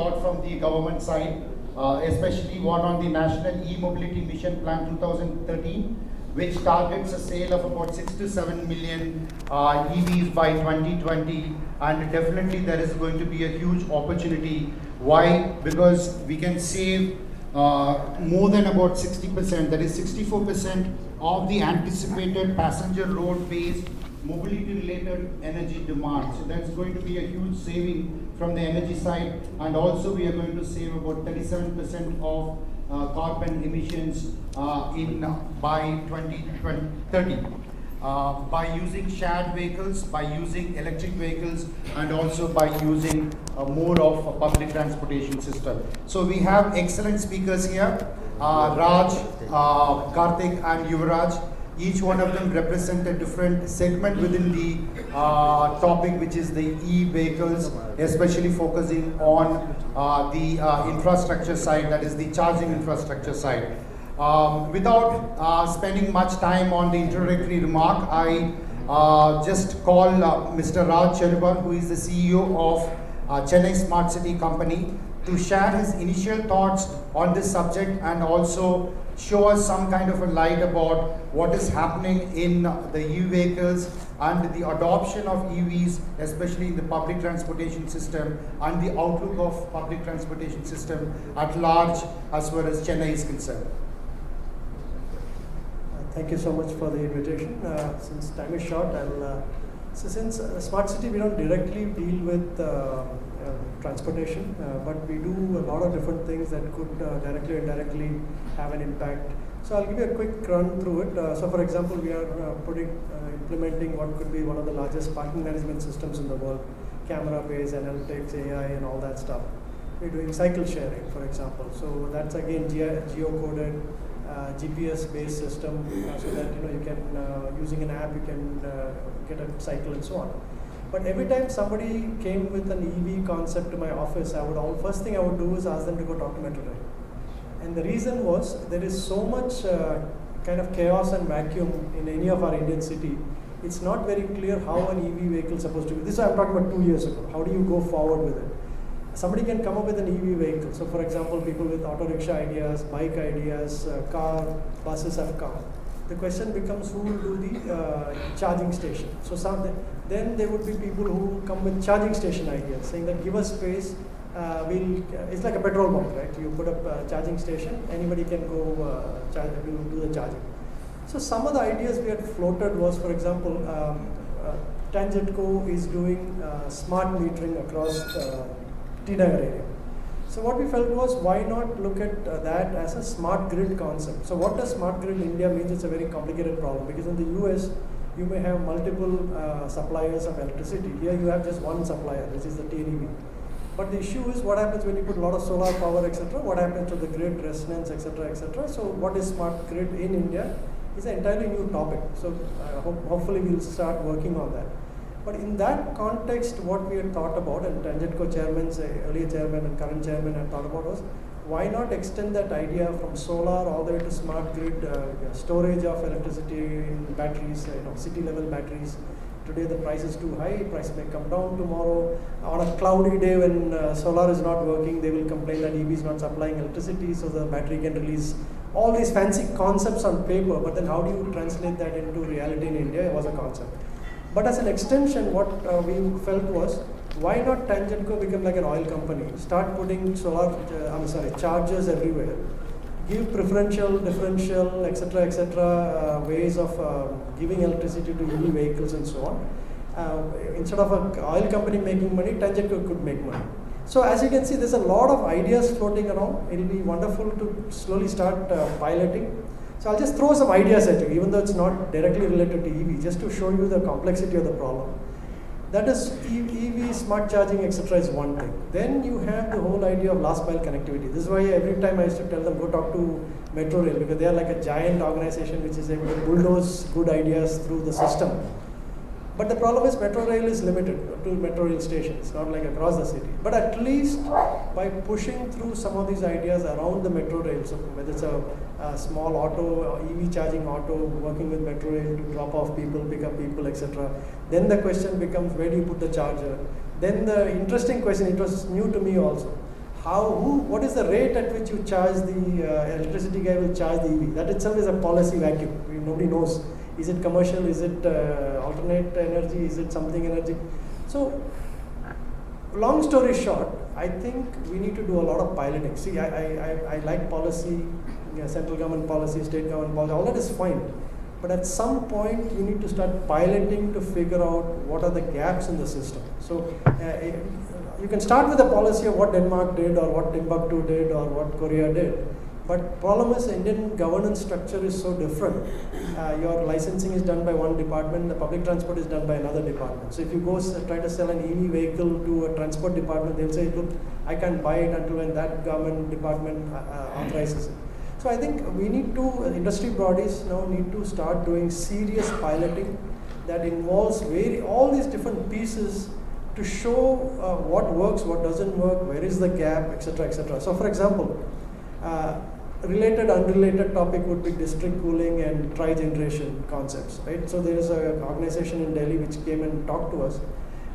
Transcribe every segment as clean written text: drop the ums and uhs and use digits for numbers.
lot from the government side, especially one on the National E-Mobility Mission Plan 2013, which targets a sale of about 6 to 7 million EVs by 2020, and definitely there is going to be a huge opportunity. Why? Because we can save more than about 60%, that is 64% of the anticipated passenger road-based mobility-related energy demand. So that's going to be a huge saving from the energy side, and also we are going to save about 37% of carbon emissions by 2030 by using shared vehicles, by using electric vehicles, and also by using more of a public transportation system. So we have excellent speakers here, Raj, Karthik and Yuvraj. Each one of them represent a different segment within the topic, which is the e-vehicles, especially focusing on the infrastructure side, that is the charging infrastructure side. Without spending much time on the introductory remark, I just call Mr. Raj Cherubal, who is the CEO of Chennai Smart City Company, to share his initial thoughts on this subject and also show us some kind of a light about what is happening in the e-vehicles and the adoption of EVs, especially in the public transportation system, and the outlook of public transportation system at large as far as Chennai is concerned. Thank you so much for the invitation. Since time is short, so since Smart City, we don't directly deal with transportation, but we do a lot of different things that could directly or indirectly have an impact. So I'll give you a quick run through it. So for example, we are implementing what could be one of the largest parking management systems in the world, camera-based analytics, AI and all that stuff. We're doing cycle sharing, for example. So that's again geo-coded, GPS-based system, so that you can, using an app, you can get a cycle and so on. But every time somebody came with an EV concept to my office, first thing I would do is ask them to go talk to Metro Rail. And the reason was there is so much kind of chaos and vacuum in any of our Indian city. It's not very clear how an EV vehicle is supposed to be. This I'm talking about 2 years ago. How do you go forward with it? Somebody can come up with an EV vehicle. So for example, people with auto rickshaw ideas, bike ideas, car, buses have come. The question becomes who will do the charging station. So then there would be people who come with charging station ideas, saying that give us space, it's like a petrol pump, right? You put up a charging station, anybody can go do the charging. So some of the ideas we had floated was, for example, Tangentco is doing smart metering across T Nagar area. So what we felt was, why not look at that as a smart grid concept? So what does smart grid in India means? It's a very complicated problem, because in the US, you may have multiple suppliers of electricity. Here you have just one supplier, which is the TNEB. But the issue is what happens when you put a lot of solar power, etc. What happens to the grid resonance, etc., etc. So what is smart grid in India is an entirely new topic. So hopefully we'll start working on that. But in that context, what we had thought about, and Tangentco chairman, earlier chairman and current chairman had thought about, was why not extend that idea from solar all the way to smart grid, storage of electricity in batteries, city level batteries. Today the price is too high, price may come down tomorrow. On a cloudy day when solar is not working, they will complain that EV is not supplying electricity, so the battery can release all these fancy concepts on paper, but then how do you translate that into reality in India was a concept. But as an extension, what we felt was, why not Tangentco become like an oil company? Start putting chargers everywhere. Give preferential, differential, etc., ways of giving electricity to EV vehicles and so on. Instead of an oil company making money, Tangentco could make money. So as you can see, there's a lot of ideas floating around. It'll be wonderful to slowly start piloting. So I'll just throw some ideas at you, even though it's not directly related to EV, just to show you the complexity of the problem. That is, EV, smart charging, etc. is one thing. Then you have the whole idea of last mile connectivity. This is why every time I used to tell them, go talk to Metro Rail, because they are like a giant organization which is able to bulldoze good ideas through the system. But the problem is Metro Rail is limited to Metro Rail stations, not like across the city. But at least by pushing through some of these ideas around the Metro Rail, so whether it's a small auto, EV charging auto, working with Metro Rail to drop off people, pick up people, etc. Then the question becomes, where do you put the charger? Then the interesting question, it was new to me also, what is the rate at which you charge the electricity guy will charge the EV? That itself is a policy vacuum. Nobody knows. Is it commercial? Is it alternate energy? Is it something energy? So, long story short, I think we need to do a lot of piloting. See, I like policy, central government policy, state government policy, all that is fine. But at some point, you need to start piloting to figure out what are the gaps in the system. So, you can start with a policy of what Denmark did or what Timbuktu did or what Korea did. But problem is Indian governance structure is so different. Your licensing is done by one department, the public transport is done by another department. So if you go try to sell an EV vehicle to a transport department, they'll say, look, I can't buy it until when that government department authorizes it. So I think we need to, industry bodies now need to start doing serious piloting that involves all these different pieces to show what works, what doesn't work, where is the gap, etc., etc. So for example, related, unrelated topic would be district cooling and tri-generation concepts, right? So there is an organization in Delhi which came and talked to us.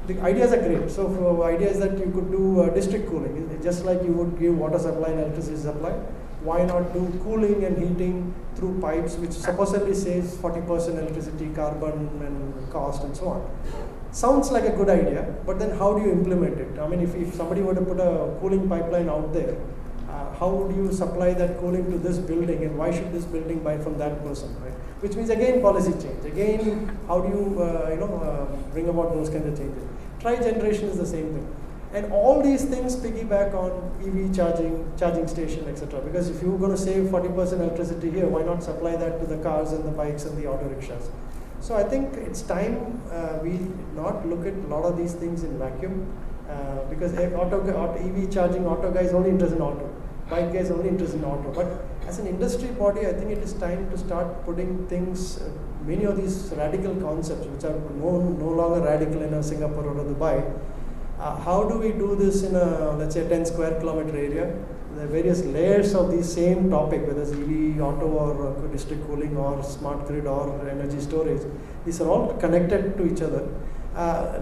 The ideas are great. So the idea is that you could do district cooling, just like you would give water supply and electricity supply. Why not do cooling and heating through pipes, which supposedly saves 40% electricity, carbon and cost and so on. Sounds like a good idea, but then how do you implement it? I mean, if somebody were to put a cooling pipeline out there, how would you supply that cooling to this building, and why should this building buy from that person, right? Which means again policy change. Again, how do you bring about those kinds of changes? Tri-generation is the same thing, and all these things piggyback on EV charging station, etc. Because if you're going to save 40% electricity here, why not supply that to the cars and the bikes and the auto rickshaws? So I think it's time we not look at a lot of these things in vacuum, because EV charging auto guy is only interested in auto. Bike guys only interested in auto, but as an industry body, I think it is time to start putting things, many of these radical concepts, which are no longer radical in Singapore or Dubai. How do we do this in a, let's say, 10 square kilometer area? The various layers of the same topic, whether it's EV, auto, or district cooling, or smart grid, or energy storage. These are all connected to each other.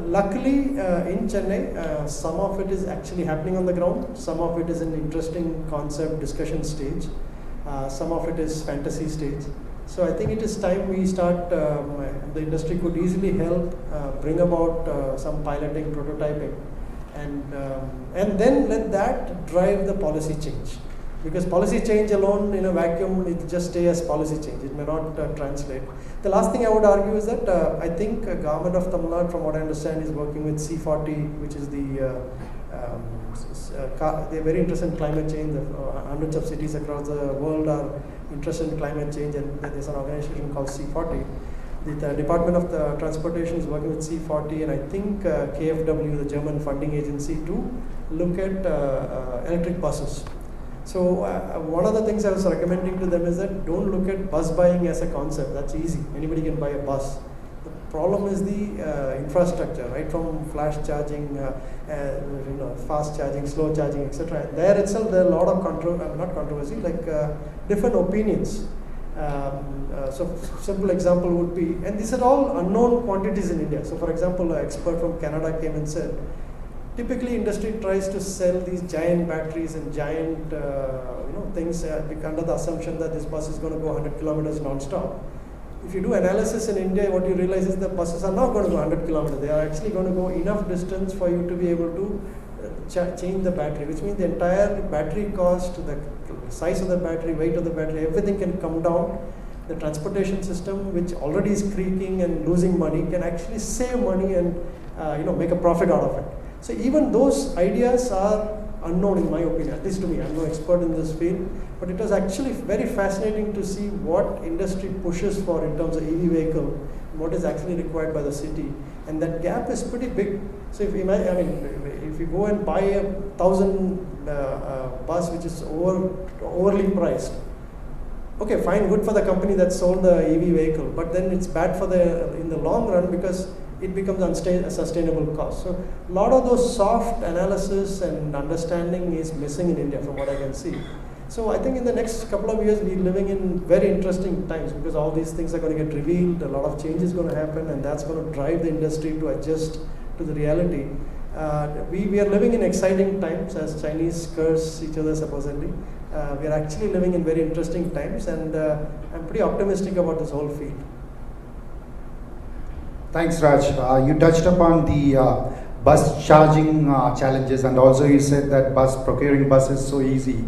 Luckily, in Chennai, some of it is actually happening on the ground. Some of it is an interesting concept discussion stage. Some of it is fantasy stage. So I think it is time we start, the industry could easily help bring about some piloting, prototyping, and then let that drive the policy change. Because policy change alone in a vacuum, it just stay as policy change. It may not translate. The last thing I would argue is that I think government of Tamil Nadu, from what I understand, is working with C40, which is they're very interested in climate change. Hundreds of cities across the world are interested in climate change, and there's an organization called C40. The Department of the Transportation is working with C40, and I think KfW, the German funding agency, to look at electric buses. So one of the things I was recommending to them is that don't look at bus buying as a concept. That's easy. Anybody can buy a bus. The problem is the infrastructure, right? From flash charging, fast charging, slow charging, etc. There itself, there are a lot of controversy, like different opinions. So simple example would be, and these are all unknown quantities in India. So for example, an expert from Canada came and said, typically industry tries to sell these giant batteries and giant things under the assumption that this bus is going to go 100 kilometers non-stop. If you do analysis in India, what you realize is the buses are not going to go 100 kilometers. They are actually going to go enough distance for you to be able to change the battery, which means the entire battery cost, the size of the battery, weight of the battery, everything can come down. The transportation system, which already is creaking and losing money, can actually save money and make a profit out of it. So even those ideas are unknown in my opinion, at least to me. I'm no expert in this field, but it was actually very fascinating to see what industry pushes for in terms of EV vehicle, what is actually required by the city, and that gap is pretty big. So if you go and buy a 1,000 bus which is overly priced, okay, fine, good for the company that sold the EV vehicle, but then it's bad for in the long run, because it becomes a sustainable cost. So a lot of those soft analysis and understanding is missing in India from what I can see. So I think in the next couple of years we're living in very interesting times, because all these things are going to get revealed, a lot of change is going to happen, and that's going to drive the industry to adjust to the reality. We are living in exciting times, as Chinese curse each other supposedly. We are actually living in very interesting times, and I'm pretty optimistic about this whole field. Thanks, Raj. You touched upon the bus charging challenges, and also you said that procuring bus is so easy.